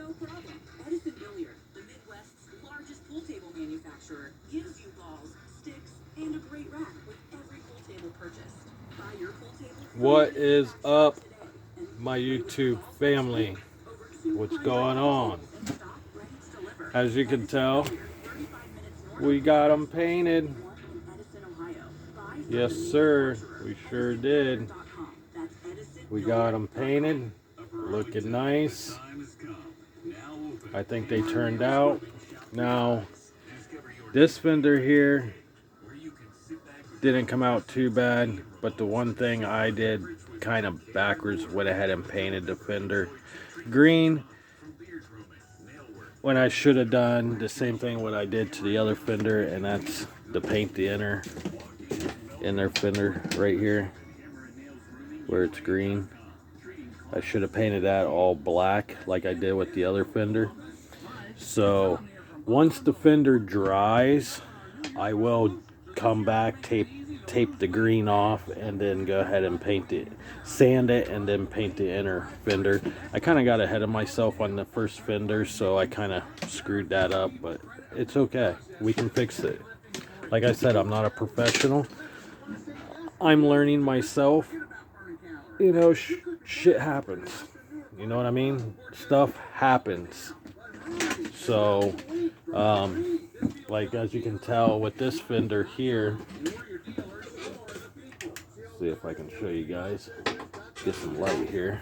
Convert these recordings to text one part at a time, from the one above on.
No problem. Edison Billiard, the Midwest's largest pool table manufacturer, gives you balls, sticks, and a great rack with every pool table purchased. Buy your pool table from What the is manufacturer up, today and my enjoy your YouTube balls for family? free. Over What's 200 going pool on? tables in stock, ready to deliver. As you can Edison tell, Billiard, 35 minutes north we of got them Columbus, painted. in Edison, Ohio. Buy from Yes, the sir. manufacturer, We sure did. edisonbilliard.com. That's We got them edisonbilliard.com. painted. Looking nice. I think they turned out. Now, this fender here didn't come out too bad, but the one thing I did kind of backwards, went ahead and painted the fender green when I should have done the same thing what I did to the other fender, and that's to paint the inner fender right here where it's green. I should have painted that all black like I did with the other fender. So once the fender dries, I will come back, tape the green off, and then go ahead and paint it, sand it, and then paint the inner fender. I kind of got ahead of myself on the first fender, so I kind of screwed that up, but it's okay. We can fix it. Like I said, I'm not a professional. I'm learning myself. You know, shit happens. You know what I mean? Stuff happens. So, like as you can tell with this fender here, see if I can show you guys, get some light here.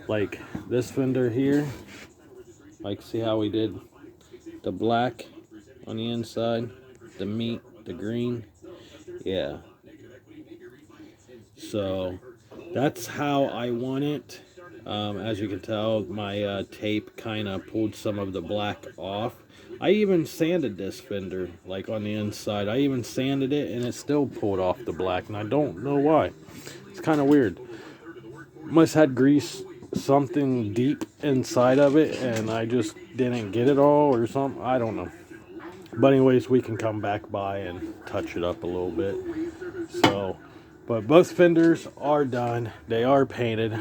Like this fender here, like see how we did the black on the inside, the meat, the green, yeah. So that's how I want it. As you can tell, my tape kind of pulled some of the black off. I even sanded this fender, like on the inside. I even sanded it and it still pulled off the black, and I don't know why. It's kind of weird. Must had grease, something deep inside of it, and I just didn't get it all or something. I don't know. But anyways, we can come back by and touch it up a little bit. So, but both fenders are done. They are painted.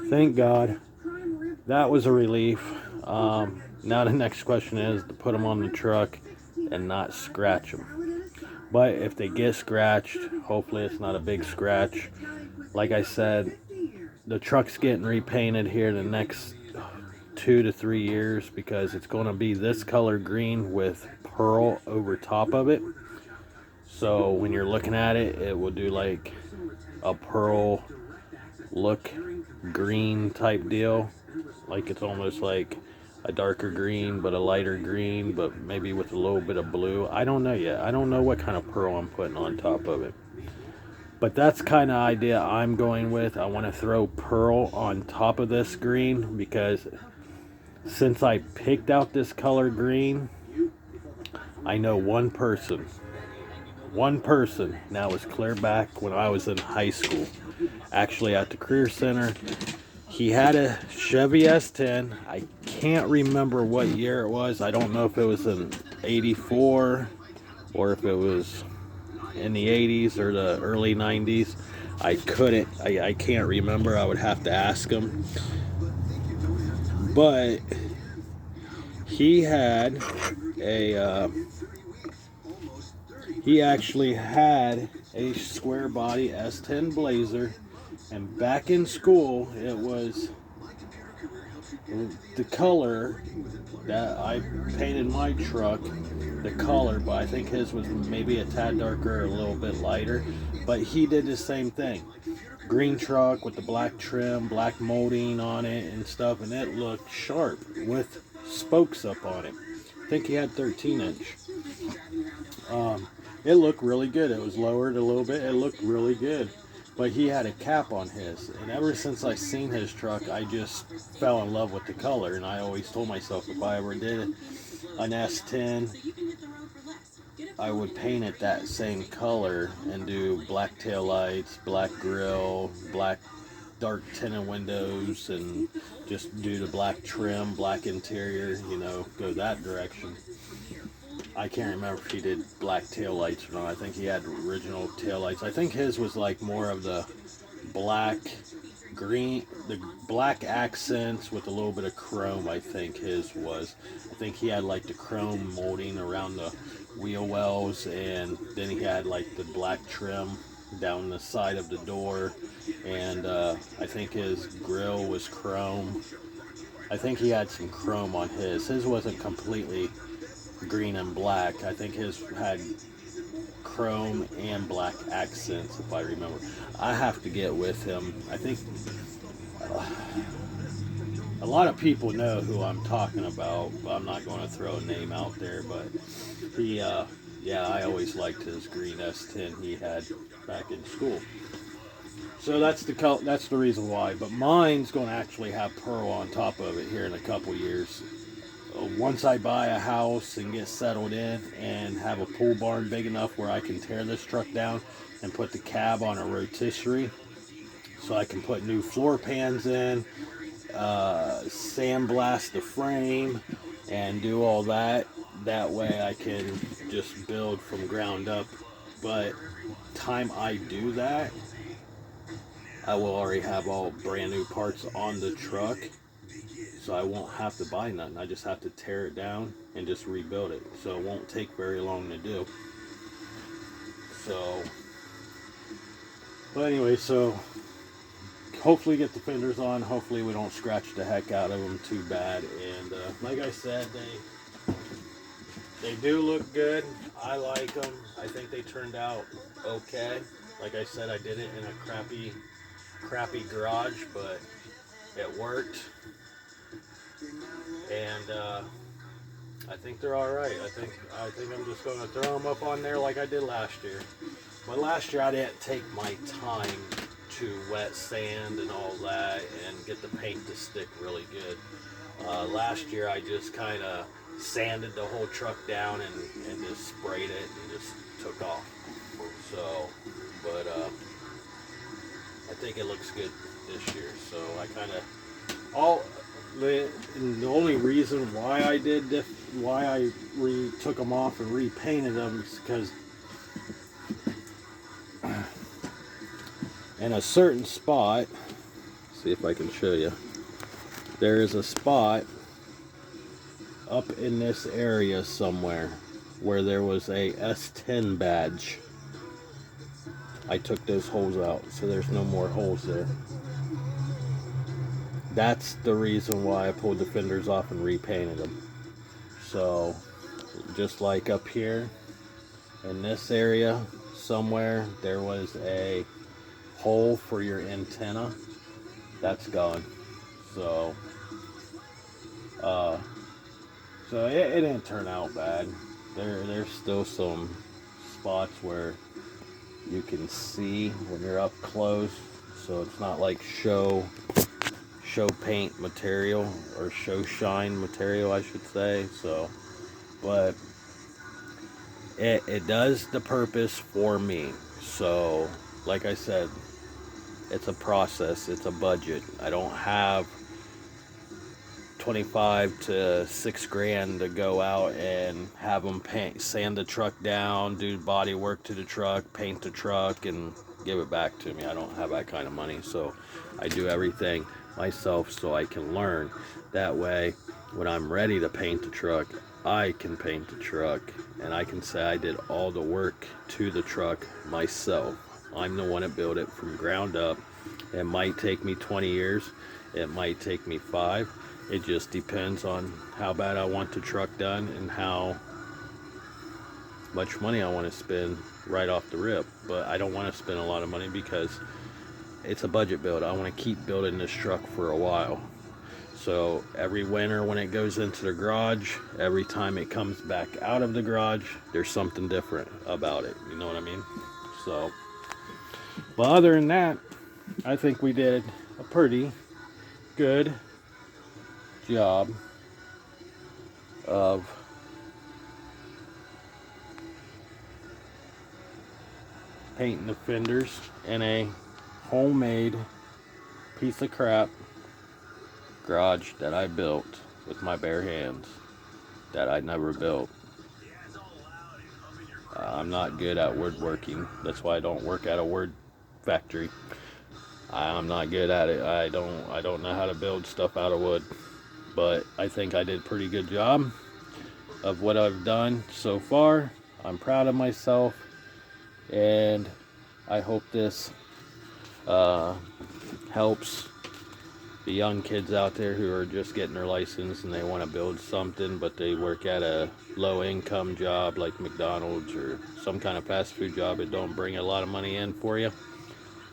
Thank God. That was a relief. Now the next question is to put them on the truck and not scratch them. But if they get scratched, hopefully it's not a big scratch. Like I said, the truck's getting repainted here in the next 2 to 3 years because it's going to be this color green with pearl over top of it. So when you're looking at it, it will do like a pearl look, green type deal. Like it's almost like a darker green, but a lighter green, but maybe with a little bit of blue. I don't know yet. I don't know what kind of pearl I'm putting on top of it. But that's kind of idea I'm going with. I want to throw pearl on top of this green because since I picked out this color green, I know one person. Now it's clear back when I was in high school. Actually at the Career Center. He had a Chevy S10. I can't remember what year it was. I don't know if it was in 84 or if it was in the 80s or the early 90s. I can't remember. I would have to ask him. But he had he actually had a square body S10 Blazer, and back in school it was the color that I painted my truck, the color, but I think his was maybe a tad darker, a little bit lighter. But he did the same thing. Green truck with the black trim, black molding on it and stuff, and it looked sharp with spokes up on it. I think he had 13-inch. It looked really good. It was lowered a little bit. It looked really good. But he had a cap on his, and ever since I seen his truck, I just fell in love with the color. And I always told myself if I ever did an S10, I would paint it that same color and do black tail lights, black grill, black dark tinted windows, and just do the black trim, black interior, you know, go that direction. I can't remember if he did black tail lights or not. I think he had original tail lights. I think his was like more of the black green, the black accents with a little bit of chrome. I think his was. I think he had like the chrome molding around the wheel wells, and then he had like the black trim down the side of the door, and I think his grill was chrome. I think he had some chrome on his. His wasn't completely green and black. I think his had chrome and black accents, if I remember. I have to get with him. I think a lot of people know who I'm talking about. I'm not going to throw a name out there, but he, yeah, I always liked his green S10 he had back in school. So that's the reason why. But mine's going to actually have pearl on top of it here in a couple years. Once I buy a house and get settled in and have a pool barn big enough where I can tear this truck down and put the cab on a rotisserie, so I can put new floor pans in, sandblast the frame, and do all that. That way I can just build from ground up. But time I do that, I will already have all brand new parts on the truck, so I won't have to buy nothing. I just have to tear it down and just rebuild it. So it won't take very long to do. So, but anyway, so hopefully get the fenders on. Hopefully we don't scratch the heck out of them too bad. And like I said, they do look good. I like them. I think they turned out okay. Like I said, I did it in a crappy garage, but it worked. And I think they're all right. I think I'm just going to throw them up on there like I did last year. But last year I didn't take my time to wet sand and all that and get the paint to stick really good. Last year I just kind of sanded the whole truck down and just sprayed it and just took off. So, but I think it looks good this year. So I kind of the only reason why I did this, why I took them off and repainted them, is because in a certain spot, see if I can show you, there is a spot up in this area somewhere where there was a S10 badge. I took those holes out, so there's no more holes there. That's the reason why I pulled the fenders off and repainted them. So, just like up here, in this area somewhere, there was a hole for your antenna. That's gone. So, it didn't turn out bad. There's still some spots where you can see when you're up close. So it's not like show paint material, or show shine material, I should say. So, but it does the purpose for me. So, like I said, it's a process, it's a budget. I don't have 25 to $6,000 to go out and have them sand the truck down, do body work to the truck, paint the truck, and give it back to me. I don't have that kind of money, so I do everything myself so I can learn. That way, when I'm ready to paint the truck, I can paint the truck, and I can say I did all the work to the truck myself. I'm the one that built it from ground up. It might take me 20 years. It might take me 5. It just depends on how bad I want the truck done and how much money I want to spend right off the rip. But I don't want to spend a lot of money because it's a budget build. I want to keep building this truck for a while. So every winter when it goes into the garage, every time it comes back out of the garage, there's something different about it. You know what I mean? So, but other than that, I think we did a pretty good job of painting the fenders in a homemade piece of crap garage that I built with my bare hands, that I never built. I'm not good at woodworking. That's why I don't work at a wood factory. I'm not good at it. I don't know how to build stuff out of wood, but I think I did a pretty good job of what I've done so far. I'm proud of myself, and I hope this helps the young kids out there who are just getting their license and they want to build something, but they work at a low income job like McDonald's or some kind of fast food job. It don't bring a lot of money in for you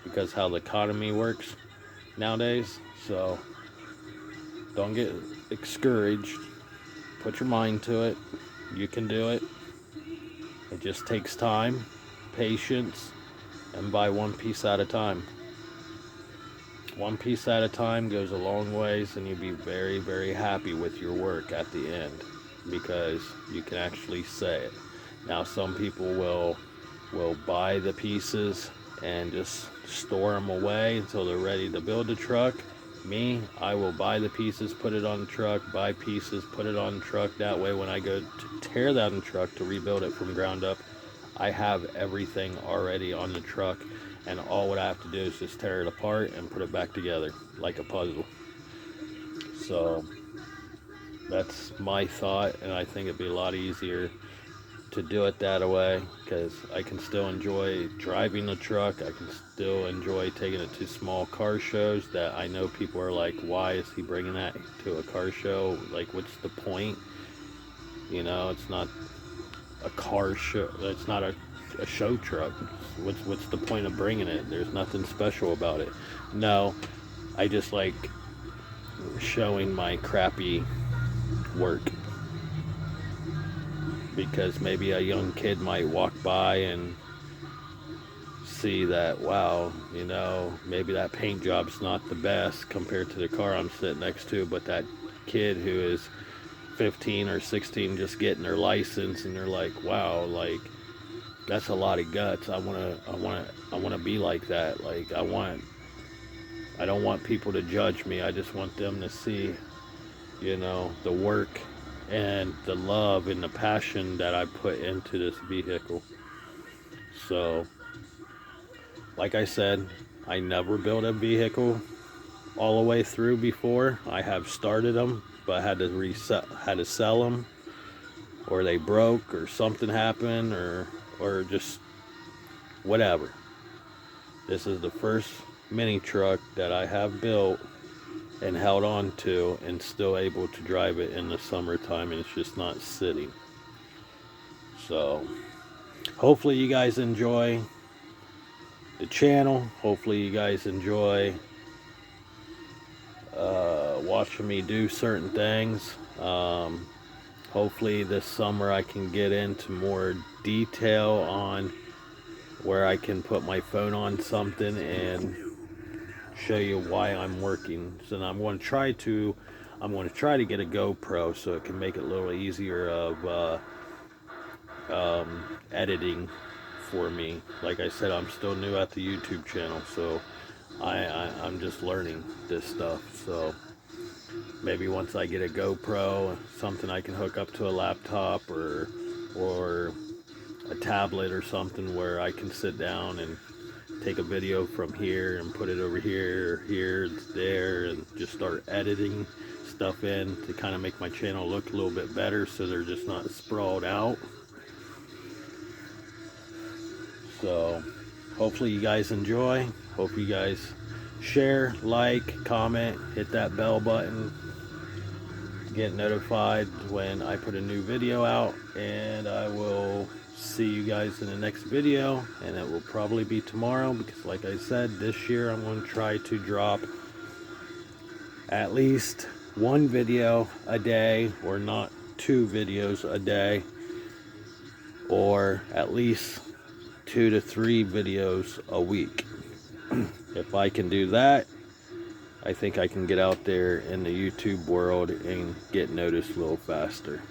because how the economy works nowadays. So don't get discouraged. Put your mind to it. You can do it. It just takes time, patience, and buy one piece at a time. One piece at a time goes a long ways, and you'll be very, very happy with your work at the end because you can actually say it. Now, some people will buy the pieces and just store them away until they're ready to build the truck. Me, I will buy the pieces, put it on the truck, buy pieces, put it on the truck. That way, when I go to tear down the truck to rebuild it from ground up, I have everything already on the truck, and all what I have to do is just tear it apart and put it back together like a puzzle. So that's my thought, and I think it'd be a lot easier to do it that way because I can still enjoy driving the truck. I can still enjoy taking it to small car shows that I know people are like, why is he bringing that to a car show? Like, what's the point? You know, it's not a car show. It's not a show truck. What's the point of bringing it? There's nothing special about it. No, I just like showing my crappy work because maybe a young kid might walk by and see that, wow, you know, maybe that paint job's not the best compared to the car I'm sitting next to, but that kid who is 15 or 16 just getting their license, and they're like, wow, like that's a lot of guts. I want to be like that. Like I don't want people to judge me. I just want them to see, you know, the work and the love and the passion that I put into this vehicle. So, like I said, I never built a vehicle all the way through before. I have started them, but had to sell them, or they broke, or something happened, or just whatever. This is the first mini truck that I have built and held on to and still able to drive it in the summertime, and it's just not sitting. So hopefully you guys enjoy the channel. Hopefully you guys enjoy watching me do certain things. Hopefully this summer I can get into more detail on where I can put my phone on something and show you why I'm working. So I'm going to try to get a GoPro so it can make it a little easier of editing for me. Like I said, I'm still new at the YouTube channel, so I'm just learning this stuff. So maybe once I get a GoPro, something I can hook up to a laptop or a tablet or something where I can sit down and take a video from here and put it over here, there, and just start editing stuff in to kind of make my channel look a little bit better so they're just not sprawled out. So hopefully you guys enjoy. Hope you guys share, like, comment, hit that bell button, get notified when I put a new video out, and I will see you guys in the next video, and it will probably be tomorrow because like I said, this year I'm going to try to drop at least one video a day, or not 2 videos a day, or at least 2 to 3 videos a week. If I can do that, I think I can get out there in the YouTube world and get noticed a little faster.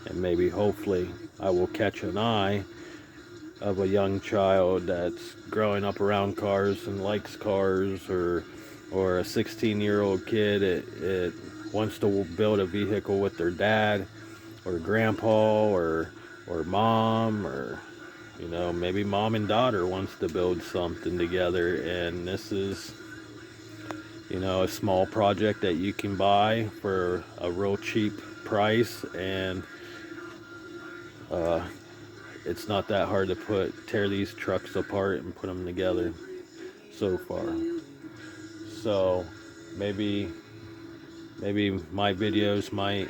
And maybe, hopefully, I will catch an eye of a young child that's growing up around cars and likes cars, or a 16-year-old kid that wants to build a vehicle with their dad or grandpa or mom, or you know, maybe mom and daughter wants to build something together, and this is you know, a small project that you can buy for a real cheap price, and it's not that hard to tear these trucks apart and put them together so far. So maybe my videos might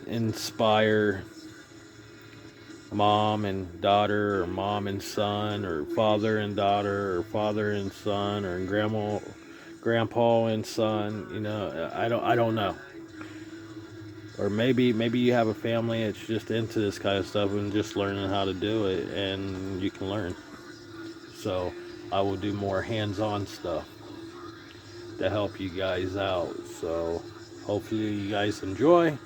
inspire mom and daughter, or mom and son, or father and daughter, or father and son, or grandpa and son. You know, I don't know. Or maybe you have a family that's just into this kind of stuff and just learning how to do it, and you can learn. So I will do more hands-on stuff to help you guys out. So hopefully you guys enjoy.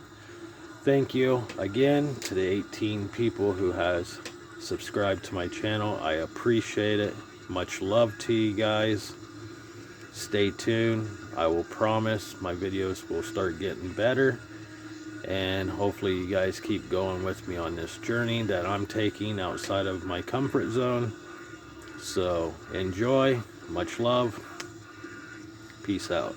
Thank you again to the 18 people who has subscribed to my channel. I appreciate it. Much love to you guys. Stay tuned. I will promise my videos will start getting better, and hopefully you guys keep going with me on this journey that I'm taking outside of my comfort zone. So enjoy. Much love. Peace out.